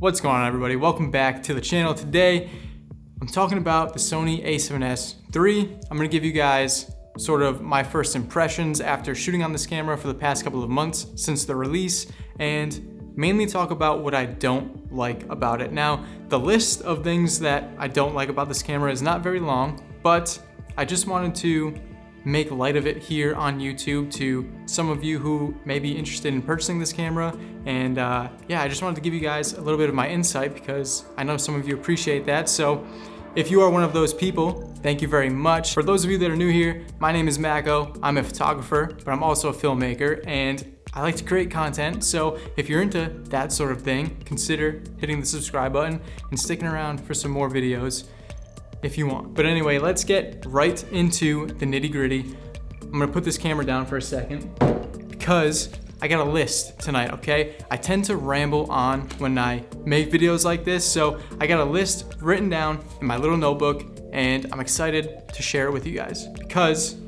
What's going on, everybody? Welcome back to the channel. Today I'm talking about the Sony A7S III. I'm going to give you guys sort of my first impressions after shooting on this camera for the past couple of months since the release, and mainly talk about what I don't like about it. Now, the list of things that I don't like about this camera is not very long, but I just wanted to make light of it here on YouTube to some of you who may be interested in purchasing this camera. And yeah, I just wanted to give you guys a little bit of my insight because I know some of you appreciate that. So if you are one of those people, thank you very much. For those of you that are new here, my name is Mako. I'm a photographer, but I'm also a filmmaker, and I like to create content. So if you're into that sort of thing, consider hitting the subscribe button and sticking around for some more videos if you want. But anyway, let's get right into the nitty gritty. I'm gonna put this camera down for a second because I got a list tonight, okay? I tend to ramble on when I make videos like this, so I got a list written down in my little notebook, and I'm excited to share it with you guys because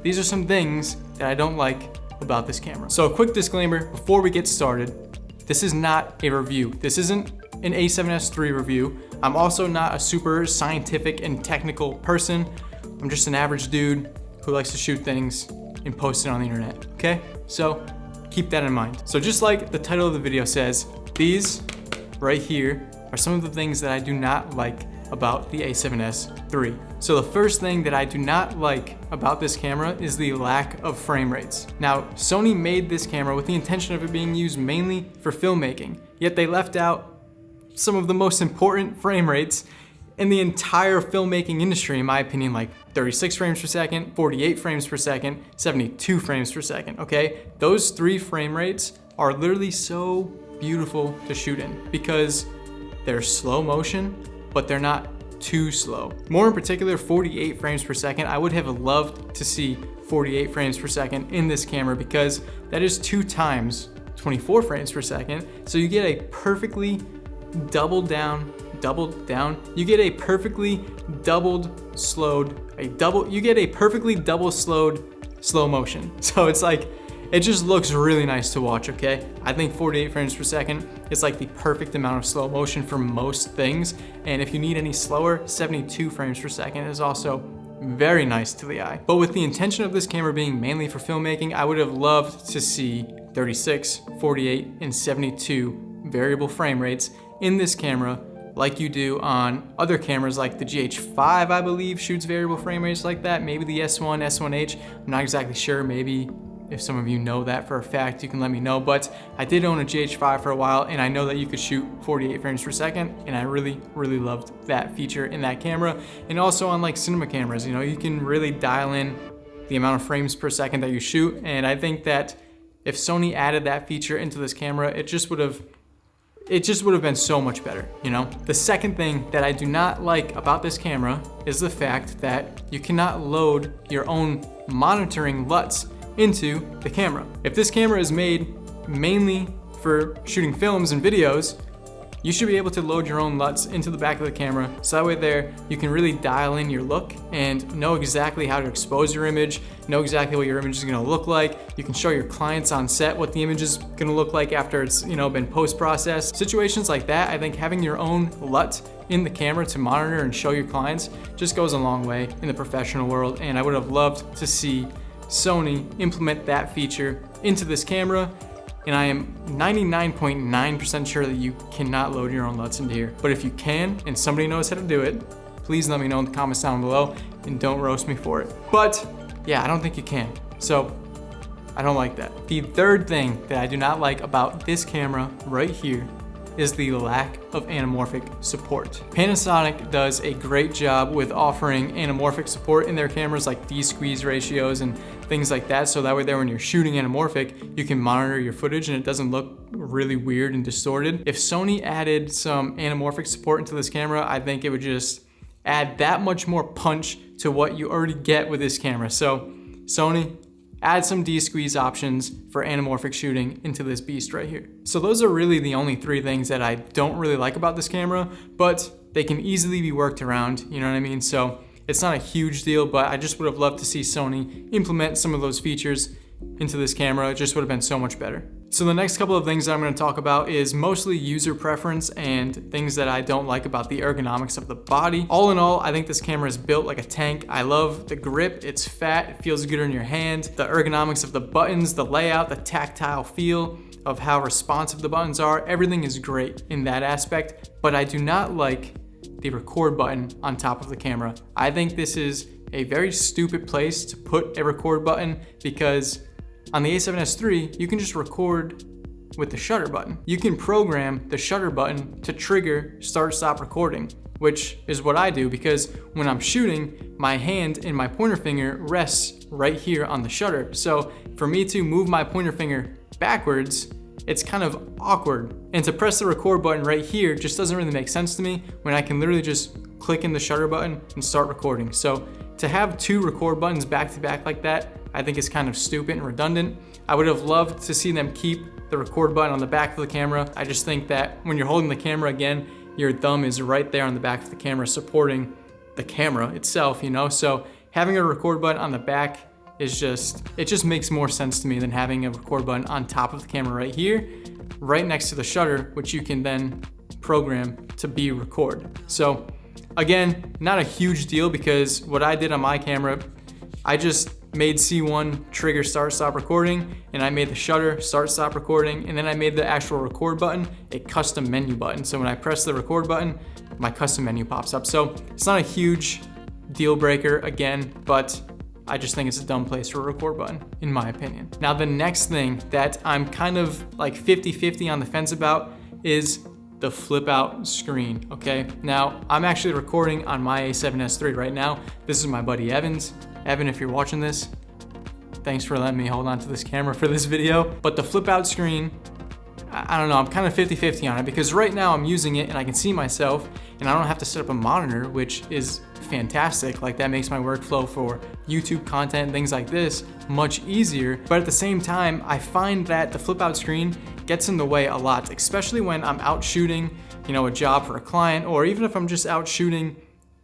these are some things that I don't like about this camera. So a quick disclaimer before we get started, this is not a review. This isn't an A7S III review. I'm also not a super scientific and technical person. I'm just an average dude who likes to shoot things and post it on the internet, okay? So keep that in mind. So just like the title of the video says, these right here are some of the things that I do not like about the A7S III. So the first thing that I do not like about this camera is the lack of frame rates. Now, Sony made this camera with the intention of it being used mainly for filmmaking, yet they left out some of the most important frame rates in the entire filmmaking industry, in my opinion, like 36 frames per second, 48 frames per second, 72 frames per second, okay? Those three frame rates are literally so beautiful to shoot in because they're slow motion, but they're not too slow. More in particular, 48 frames per second. I would have loved to see 48 frames per second in this camera because that is 2 times 24 frames per second. So you get a perfectly double down, you get a perfectly perfectly double slowed slow motion. So it's like, it just looks really nice to watch, okay? I think 48 frames per second is like the perfect amount of slow motion for most things. And if you need any slower, 72 frames per second is also very nice to the eye. But with the intention of this camera being mainly for filmmaking, I would have loved to see 36, 48, and 72 variable frame rates in this camera like you do on other cameras like the GH5, I believe, shoots variable frame rates like that. Maybe the S1, S1H, I'm not exactly sure. Maybe if some of you know that for a fact, you can let me know. But I did own a GH5 for a while, and I know that you could shoot 48 frames per second, and I really, really loved that feature in that camera. And also on like cinema cameras, you know, you can really dial in the amount of frames per second that you shoot. And I think that if Sony added that feature into this camera, it just would have been so much better, you know? The second thing that I do not like about this camera is the fact that you cannot load your own monitoring LUTs into the camera. If this camera is made mainly for shooting films and videos, you should be able to load your own LUTs into the back of the camera, so that way there you can really dial in your look and know exactly how to expose your image, know exactly what your image is gonna look like. You can show your clients on set what the image is gonna look like after it's, you know, been post-processed. Situations like that, I think having your own LUT in the camera to monitor and show your clients just goes a long way in the professional world, and I would have loved to see Sony implement that feature into this camera. And I am 99.9% sure that you cannot load your own LUTs into here. But if you can, and somebody knows how to do it, please let me know in the comments down below and don't roast me for it. But yeah, I don't think you can. So I don't like that. The third thing that I do not like about this camera right here is the lack of anamorphic support. Panasonic does a great job with offering anamorphic support in their cameras, like de-squeeze ratios and things like that, so that way there when you're shooting anamorphic, you can monitor your footage and it doesn't look really weird and distorted. If Sony added some anamorphic support into this camera, I think it would just add that much more punch to what you already get with this camera. So Sony, add some de-squeeze options for anamorphic shooting into this beast right here. So those are really the only 3 things that I don't really like about this camera, but they can easily be worked around, you know what I mean? So it's not a huge deal, but I just would have loved to see Sony implement some of those features into this camera. It just would have been so much better. So the next couple of things that I'm going to talk about is mostly user preference and things that I don't like about the ergonomics of the body. All in all, I think this camera is built like a tank. I love the grip, it's fat, it feels good in your hand. The ergonomics of the buttons, the layout, the tactile feel of how responsive the buttons are, everything is great in that aspect, but I do not like the record button on top of the camera. I think this is a very stupid place to put a record button because on the A7S III, you can just record with the shutter button. You can program the shutter button to trigger start-stop recording, which is what I do because when I'm shooting, my hand and my pointer finger rests right here on the shutter. So for me to move my pointer finger backwards, it's kind of awkward. And to press the record button right here just doesn't really make sense to me when I can literally just click in the shutter button and start recording. So to have two record buttons back to back like that, I think is kind of stupid and redundant. I would have loved to see them keep the record button on the back of the camera. I just think that when you're holding the camera again, your thumb is right there on the back of the camera supporting the camera itself, you know? So having a record button on the back is it just makes more sense to me than having a record button on top of the camera right here, right next to the shutter, which you can then program to be record. So again, not a huge deal because what I did on my camera, I just made C1 trigger start stop recording, and I made the shutter start stop recording, and then I made the actual record button a custom menu button. So when I press the record button, my custom menu pops up. So it's not a huge deal breaker again, but I just think it's a dumb place for a record button, in my opinion. Now the next thing that I'm kind of like 50-50 on the fence about is the flip out screen, okay? Now, I'm actually recording on my A7S III right now. This is my buddy Evan's. Evan, if you're watching this, thanks for letting me hold on to this camera for this video. But the flip out screen, I don't know, I'm kind of 50-50 on it because right now I'm using it and I can see myself and I don't have to set up a monitor, which is fantastic. Like that makes my workflow for YouTube content and things like this much easier. But at the same time, I find that the flip out screen gets in the way a lot, especially when I'm out shooting, you know, a job for a client, or even if I'm just out shooting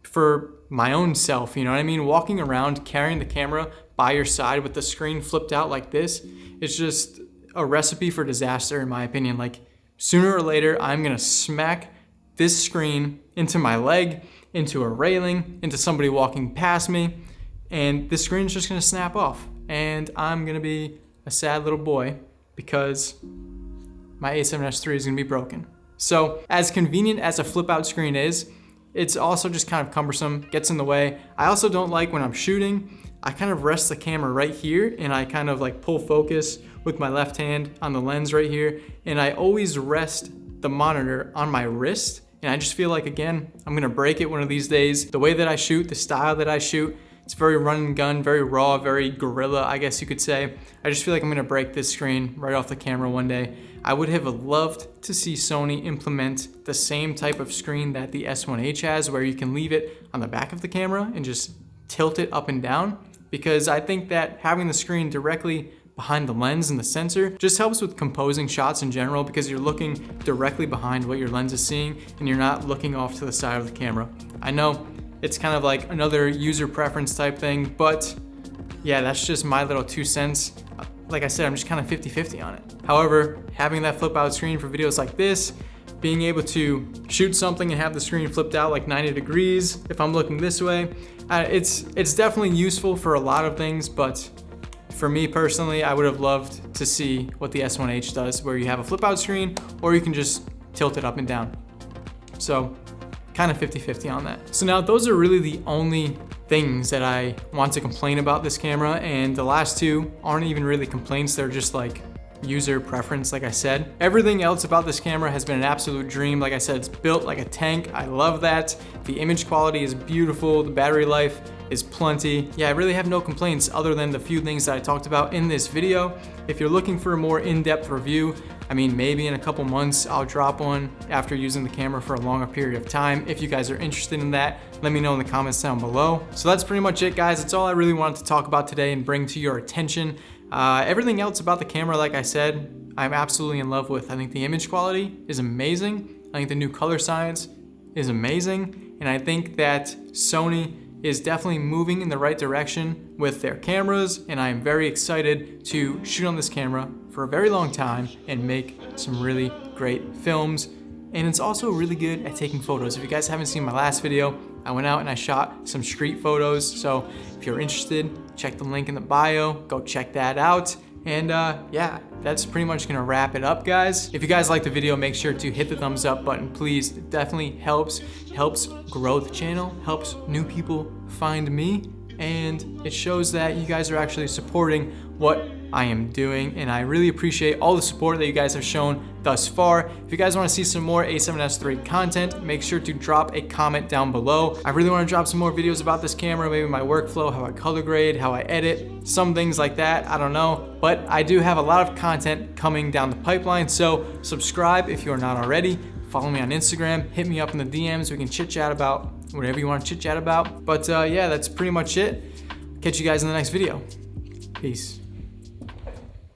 for my own self, you know what I mean? Walking around carrying the camera by your side with the screen flipped out like this is just a recipe for disaster in my opinion. Like sooner or later, I'm gonna smack this screen into my leg, into a railing, into somebody walking past me, and this screen's just gonna snap off. And I'm gonna be a sad little boy because my A7S III is gonna be broken. So as convenient as a flip out screen is, it's also just kind of cumbersome, gets in the way. I also don't like when I'm shooting, I kind of rest the camera right here and I kind of like pull focus with my left hand on the lens right here. And I always rest the monitor on my wrist. And I just feel like, again, I'm gonna break it one of these days. The way that I shoot, the style that I shoot, it's very run and gun, very raw, very guerrilla, I guess you could say. I just feel like I'm gonna break this screen right off the camera one day. I would have loved to see Sony implement the same type of screen that the S1H has, where you can leave it on the back of the camera and just tilt it up and down. Because I think that having the screen directly behind the lens and the sensor just helps with composing shots in general because you're looking directly behind what your lens is seeing and you're not looking off to the side of the camera. I know it's kind of like another user preference type thing, but yeah, that's just my little 2 cents. Like I said, I'm just kind of 50-50 on it. However, having that flip out screen for videos like this, being able to shoot something and have the screen flipped out like 90 degrees if I'm looking this way, it's definitely useful for a lot of things, but for me personally, I would have loved to see what the S1H does, where you have a flip out screen or you can just tilt it up and down. So kind of 50-50 on that. So now those are really the only things that I want to complain about this camera, and the last two aren't even really complaints, they're just like user preference, like I said. Everything else about this camera has been an absolute dream. Like I said, it's built like a tank. I love that. The image quality is beautiful. The battery life is plenty. Yeah, I really have no complaints other than the few things that I talked about in this video. If you're looking for a more in-depth review, I mean, maybe in a couple months I'll drop one after using the camera for a longer period of time. If you guys are interested in that, let me know in the comments down below. So that's pretty much it, guys. That's all I really wanted to talk about today and bring to your attention. Everything else about the camera, like I said, I'm absolutely in love with. I think the image quality is amazing. I think the new color science is amazing. And I think that Sony is definitely moving in the right direction with their cameras, and I am very excited to shoot on this camera for a very long time and make some really great films. And it's also really good at taking photos. If you guys haven't seen my last video, I went out and I shot some street photos. So if you're interested, check the link in the bio, go check that out. And yeah, that's pretty much gonna wrap it up, guys. If you guys liked the video, make sure to hit the thumbs up button, please. It definitely helps grow the channel, helps new people find me, and it shows that you guys are actually supporting what I am doing, and I really appreciate all the support that you guys have shown thus far. If you guys want to see some more A7S III content, make sure to drop a comment down below. I really want to drop some more videos about this camera, maybe my workflow, how I color grade, how I edit, some things like that, I don't know. But I do have a lot of content coming down the pipeline, so subscribe if you are not already. Follow me on Instagram, hit me up in the DMs, we can chit chat about whatever you want to chit chat about. But yeah, that's pretty much it. Catch you guys in the next video. Peace.